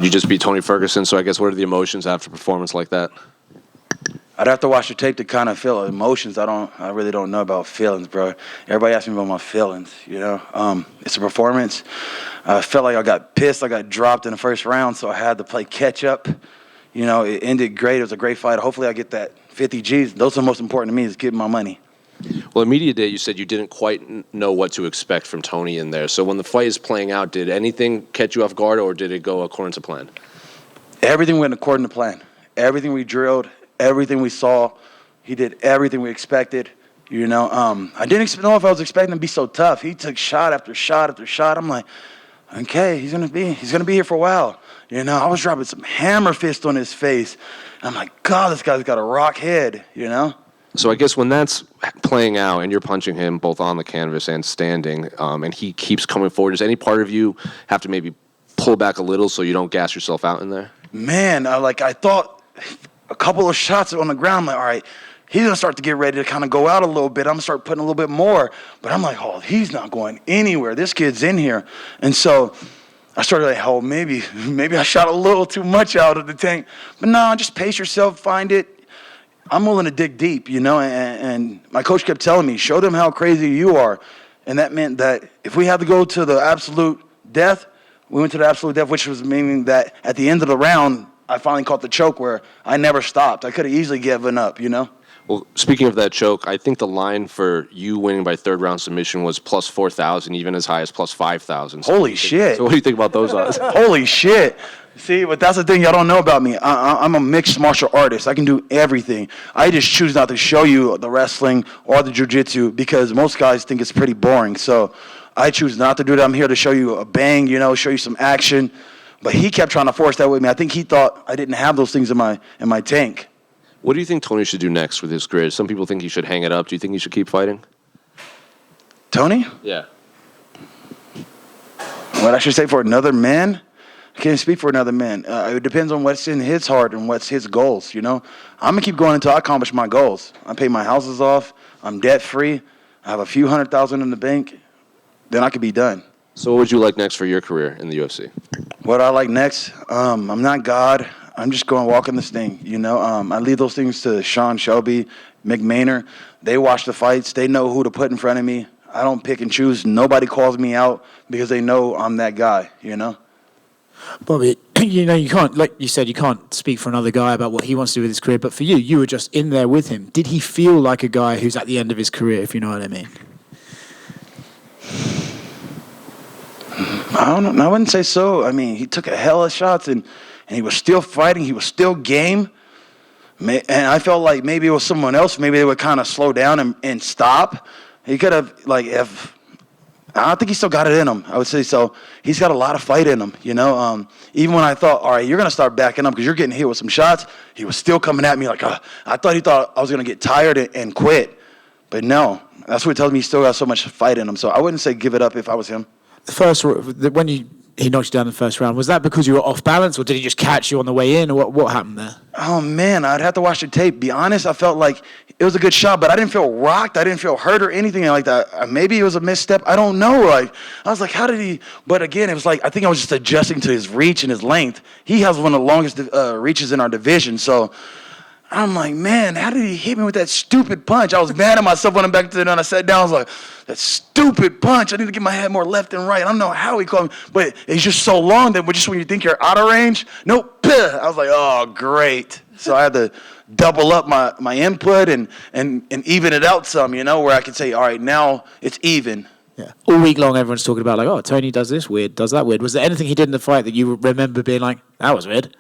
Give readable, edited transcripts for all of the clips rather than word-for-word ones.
You just beat Tony Ferguson, so I guess what are the emotions after a performance like that? I'd have to watch the tape to kind of feel emotions. I really don't know about feelings, bro. Everybody asks me about my feelings, you know. It's a performance. I felt like I got pissed. I got dropped in the first round, so I had to play catch up. You know, it ended great. It was a great fight. Hopefully I get that 50 G's. Those are most important to me, is getting my money. Well, in media day, you said you didn't quite know what to expect from Tony in there. So when the fight is playing out, did anything catch you off guard, or did it go according to plan? Everything went according to plan. Everything we drilled, everything we saw, he did everything we expected. You know, I didn't know if I was expecting him to be so tough. He took shot after shot after shot. I'm like, okay, he's gonna be here for a while. You know, I was dropping some hammer fist on his face. And I'm like, God, this guy's got a rock head. You know. So I guess when that's playing out and you're punching him both on the canvas and standing, and he keeps coming forward, does any part of you have to maybe pull back a little so you don't gas yourself out in there? Man, I thought a couple of shots on the ground. I'm like, all right, he's going to start to get ready to kind of go out a little bit. I'm going to start putting a little bit more. But I'm like, oh, he's not going anywhere. This kid's in here. And so I started like, oh, maybe I shot a little too much out of the tank. But no, just pace yourself, find it. I'm willing to dig deep, you know, and my coach kept telling me, show them how crazy you are. And that meant that if we had to go to the absolute death, we went to the absolute death, which was meaning that at the end of the round, I finally caught the choke where I never stopped. I could have easily given up, you know. Well, speaking of that choke, I think the line for you winning by third round submission was plus 4,000, even as high as plus 5,000. Holy shit. So what do you think about those odds? Holy shit. See, but that's the thing y'all don't know about me. I'm a mixed martial artist. I can do everything. I just choose not to show you the wrestling or the jiu-jitsu because most guys think it's pretty boring. So I choose not to do that. I'm here to show you a bang, you know, show you some action. But he kept trying to force that with me. I think he thought I didn't have those things in my tank. What do you think Tony should do next with his career? Some people think he should hang it up. Do you think he should keep fighting? Tony? Yeah. What I should say for another man? I can't speak for another man. It depends on what's in his heart and what's his goals, you know? I'm going to keep going until I accomplish my goals. I pay my houses off. I'm debt-free. I have a few $100,000 in the bank. Then I could be done. So what would you like next for your career in the UFC? What I like next? I'm not God. I'm just going to walk in this thing, you know? I leave those things to Sean Shelby, McMainer. They watch the fights. They know who to put in front of me. I don't pick and choose. Nobody calls me out because they know I'm that guy, you know? Bobby, you know, you can't, like you said, you can't speak for another guy about what he wants to do with his career, but for you, you were just in there with him. Did he feel like a guy who's at the end of his career, if you know what I mean? I don't know. I wouldn't say so. I mean, he took a hell of shots, and he was still fighting. He was still game. And I felt like maybe it was someone else. Maybe they would kind of slow down and stop. He could have, I think he still got it in him, I would say so. He's got a lot of fight in him, you know. Even when I thought, all right, you're going to start backing up because you're getting hit with some shots, he was still coming at me like, I thought he thought I was going to get tired and quit. But no, that's what he tells me. He still got so much fight in him. So I wouldn't say give it up if I was him. When he knocked you down in the first round, was that because you were off balance, or did he just catch you on the way in, or what happened there? Oh, man, I'd have to watch the tape. Be honest, I felt like it was a good shot, but I didn't feel rocked. I didn't feel hurt or anything like that. Maybe it was a misstep. I don't know. I was like, how did he? But again, it was like I think I was just adjusting to his reach and his length. He has one of the longest reaches in our division, so I'm like, man, how did he hit me with that stupid punch? I was mad at myself when I'm back to the and I sat down. I was like, that stupid punch. I need to get my head more left and right. I don't know how he called me, but it's just so long that just when you think you're out of range, nope. I was like, oh, great. So I had to double up my input and even it out some, you know, where I could say, all right, now it's even. Yeah. All week long, everyone's talking about, like, oh, Tony does this weird, does that weird. Was there anything he did in the fight that you remember being like, that was weird?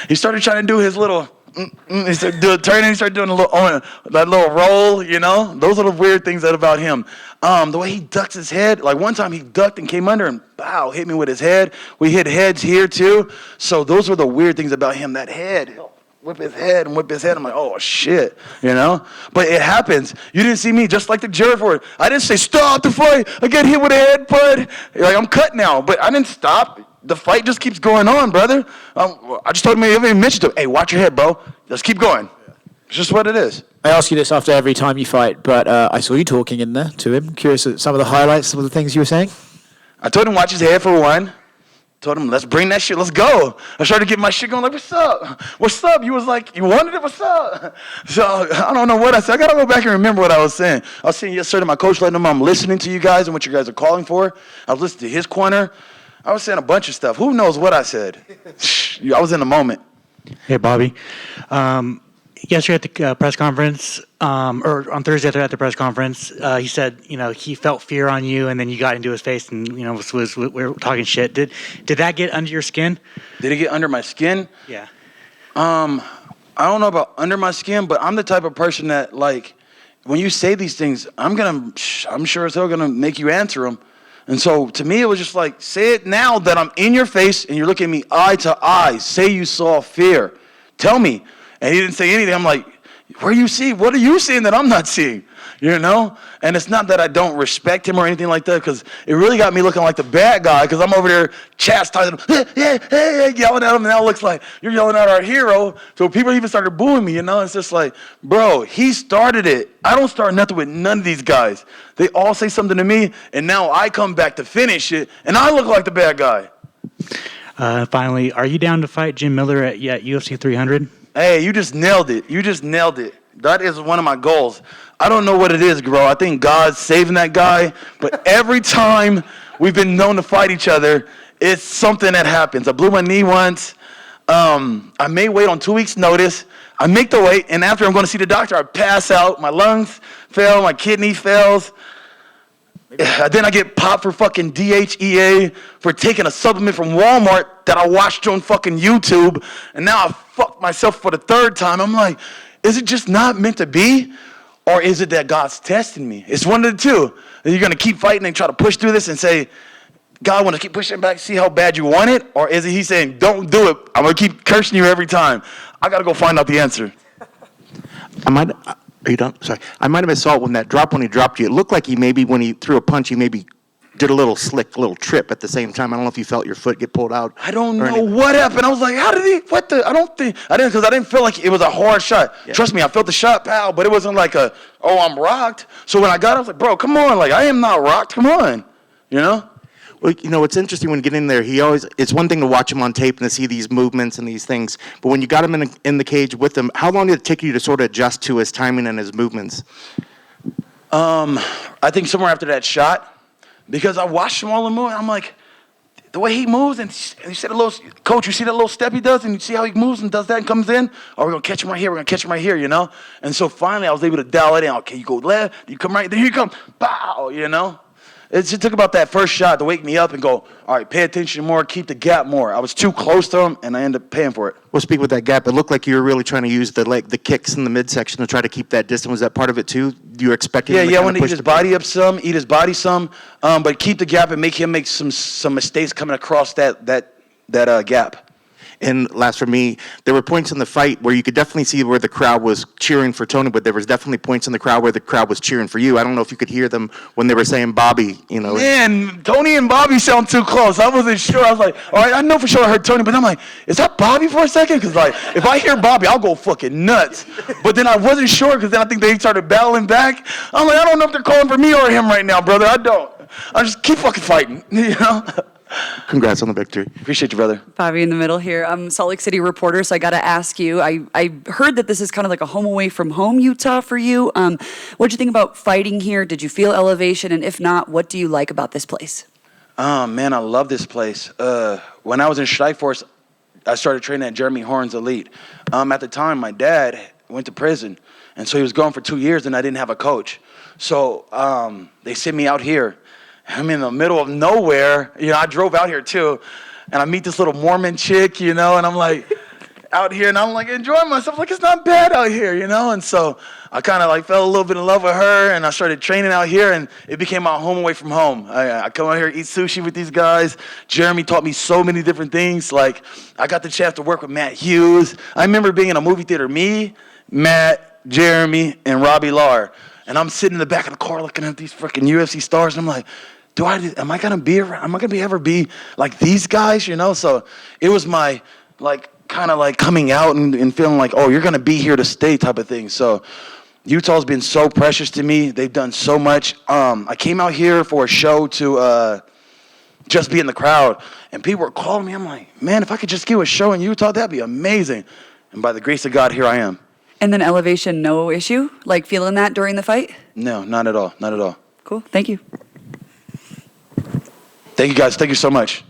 He started trying to do his little, he started doing turning, he started doing that little roll, you know? Those are the weird things about him. The way he ducks his head, like one time he ducked and came under and pow, hit me with his head. We hit heads here too. So those were the weird things about him, that head. He'll whip his head and whip his head. I'm like, oh shit, you know? But it happens. You didn't see me just like the jury for it. I didn't say, stop the fight. I get hit with a head, bud. Like, I'm cut now, but I didn't stop. The fight just keeps going on, brother. I just told him, I even mentioned to him, hey, watch your head, bro. Let's keep going. It's just what it is. I ask you this after every time you fight, but I saw you talking in there to him. Curious at some of the highlights, some of the things you were saying. I told him watch his head for one. Told him, let's bring that shit. Let's go. I started getting my shit going like, what's up? What's up? You was like, you wanted it? What's up? So I don't know what I said. I got to go back and remember what I was saying. I was saying yes, sir, to my coach, letting him know I'm listening to you guys and what you guys are calling for. I was listening to his corner. I was saying a bunch of stuff. Who knows what I said? I was in the moment. Hey, Bobby. Yesterday at the press conference, or on Thursday at the press conference, he said, he felt fear on you, and then you got into his face, and we were talking shit. Did that get under your skin? Did it get under my skin? Yeah. I don't know about under my skin, but I'm the type of person that, like, when you say these things, I'm sure as hell gonna make you answer them. And so to me, it was just like, say it now that I'm in your face and you're looking at me eye to eye. Say you saw fear. Tell me. And he didn't say anything. I'm like, what are you seeing that I'm not seeing? And it's not that I don't respect him or anything like that, because it really got me looking like the bad guy, because I'm over there chastising him, hey, yelling at him, and now it looks like you're yelling at our hero. So people even started booing me, It's just like, bro, he started it. I don't start nothing with none of these guys. They all say something to me, and now I come back to finish it, and I look like the bad guy. Finally, are you down to fight Jim Miller at UFC 300? Hey, you just nailed it. That is one of my goals. I don't know what it is, bro. I think God's saving that guy. But every time we've been known to fight each other, it's something that happens. I blew my knee once. I may wait on 2 weeks' notice. I make the weight, and after I'm going to see the doctor, I pass out. My lungs fail. My kidney fails. Then I get popped for fucking DHEA for taking a supplement from Walmart that I watched on fucking YouTube. And now I fucked myself for the third time. I'm like, is it just not meant to be? Or is it that God's testing me? It's one of the two. Are you going to keep fighting and try to push through this and say, God, I want to keep pushing back, see how bad you want it? Or is it he saying, don't do it. I'm going to keep cursing you every time. I got to go find out the answer. Are you done? Sorry. I might have saw when he dropped you, it looked like when he threw a punch, he maybe did a little trip at the same time. I don't know if you felt your foot get pulled out. I don't know what happened. I was like, how did he, because I didn't feel like it was a hard shot. Yeah. Trust me, I felt the shot, pal, but it wasn't like I'm rocked. So when I got it, I was like, bro, come on. Like, I am not rocked. Come on. Well, it's interesting when you get in there. It's one thing to watch him on tape and to see these movements and these things, but when you got him in the cage with him, how long did it take you to sort of adjust to his timing and his movements? I think somewhere after that shot, because I watched him all the move, I'm like, the way he moves, and you see coach, you see that little step he does, and you see how he moves and does that and comes in? Oh, we're going to catch him right here, And so finally I was able to dial it in. Okay, you go left, you come right, then here you come, bow, It just took about that first shot to wake me up and go, all right, pay attention more, keep the gap more. I was too close to him, and I ended up paying for it. Well, speak with that gap. It looked like you were really trying to use the kicks in the midsection to try to keep that distance. Was that part of it too? You were expecting him to I want to eat his body up some, but keep the gap and make him make some mistakes coming across that gap. And last for me, there were points in the fight where you could definitely see where the crowd was cheering for Tony, but there was definitely points in the crowd where the crowd was cheering for you. I don't know if you could hear them when they were saying Bobby, Man, Tony and Bobby sound too close. I wasn't sure. I was like, all right, I know for sure I heard Tony, but I'm like, is that Bobby for a second? Because, like, if I hear Bobby, I'll go fucking nuts. But then I wasn't sure because then I think they started battling back. I'm like, I don't know if they're calling for me or him right now, brother. I don't. I just keep fucking fighting, Congrats on the victory. Appreciate you, brother. Bobby in the middle here. I'm Salt Lake City reporter, so I got to ask you. I heard that this is kind of like a home away from home Utah for you. What'd you think about fighting here? Did you feel elevation? And if not, what do you like about this place? Man, I love this place. When I was in Strikeforce, I started training at Jeremy Horn's Elite. At the time, my dad went to prison, and so he was gone for 2 years, and I didn't have a coach. So they sent me out here. I'm in the middle of nowhere. I drove out here too, and I meet this little Mormon chick, and I'm like out here, and I'm like enjoying myself. Like, it's not bad out here, And so I kind of like fell a little bit in love with her, and I started training out here, and it became my home away from home. I come out here, eat sushi with these guys. Jeremy taught me so many different things. Like, I got the chance to work with Matt Hughes. I remember being in a movie theater, me, Matt, Jeremy, and Robbie Lar, and I'm sitting in the back of the car looking at these freaking UFC stars, and I'm like, am I gonna ever be like these guys, So it was my kind of coming out and feeling like, oh, you're gonna be here to stay type of thing. So Utah's been so precious to me. They've done so much. I came out here for a show to just be in the crowd. And people were calling me. I'm like, man, if I could just give a show in Utah, that'd be amazing. And by the grace of God, here I am. And then elevation, no issue? Like feeling that during the fight? No, not at all. Not at all. Cool. Thank you. Thank you, guys. Thank you so much.